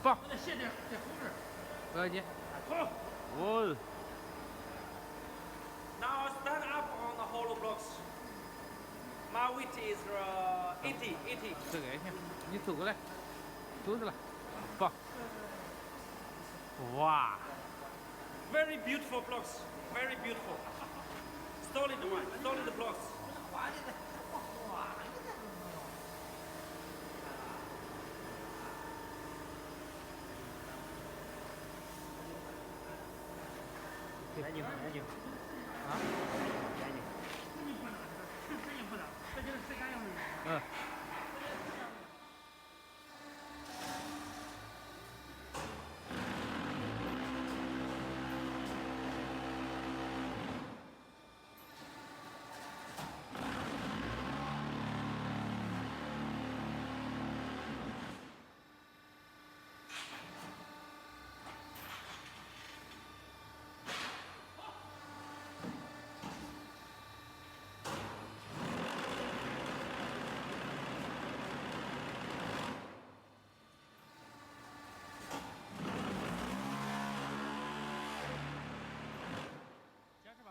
放。那线在后面。不要紧。好。哦。 Now stand up on the hollow blocks. My weight is 80. 这个也行，你走过来，走着了，放。哇 Very beautiful blocks. Very beautiful. Solid one. Solid blocks. 眼睛，啊，眼睛，这不能，这就是谁敢用的。嗯。加是吧？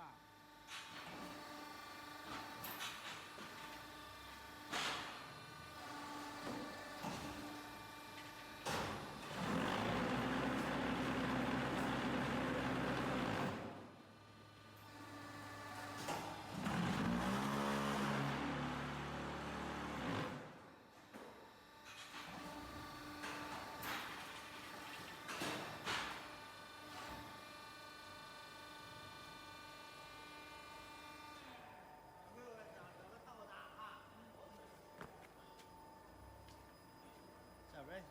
这边，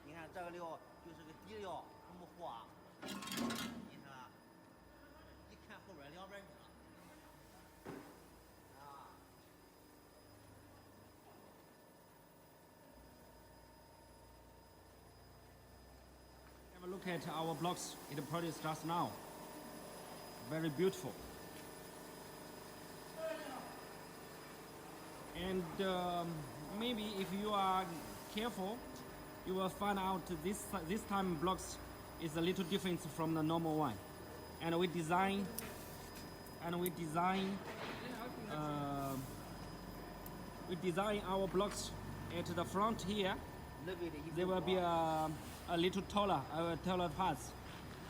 你看这个料就是个底料，它没化。你看，一看后边两边拧啊。 Have a look at our blocks. It produced just now. Very beautiful. And maybe if you are careful, you will find out this time blocks is a little different from the normal one. And we design our blocks at the front here. There will be a little taller parts,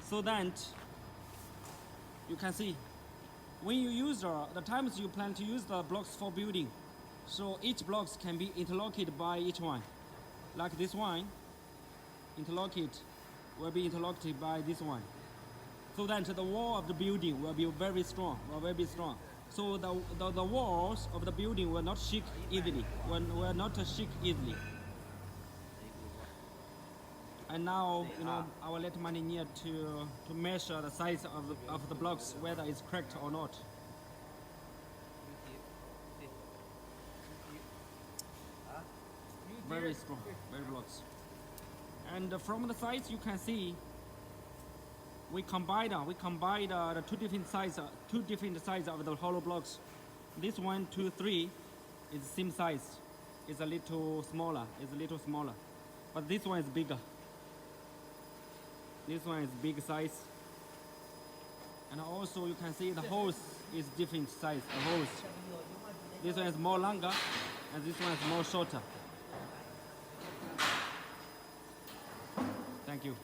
so that you can see when you use the times you plan to use the blocks for building. So each blocks can be interlocked by each one, like this one. Interlocked will be interlocked by this one, so that the wall of the building will be very strong. So the walls of the building will not shake easily. Will not shake easily. And now, you know, I will let my engineer to measure the size of the blocks, whether it's cracked or not. Very strong, very blocks. And from the sides you can see we combine the two different sizes of the hollow blocks. This 1, 2, 3 is same size. It's a little smaller. But this one is bigger. This one is big size. And also you can see the hose is different size. The hose. This one is more longer, and this one is more shorter. Thank you.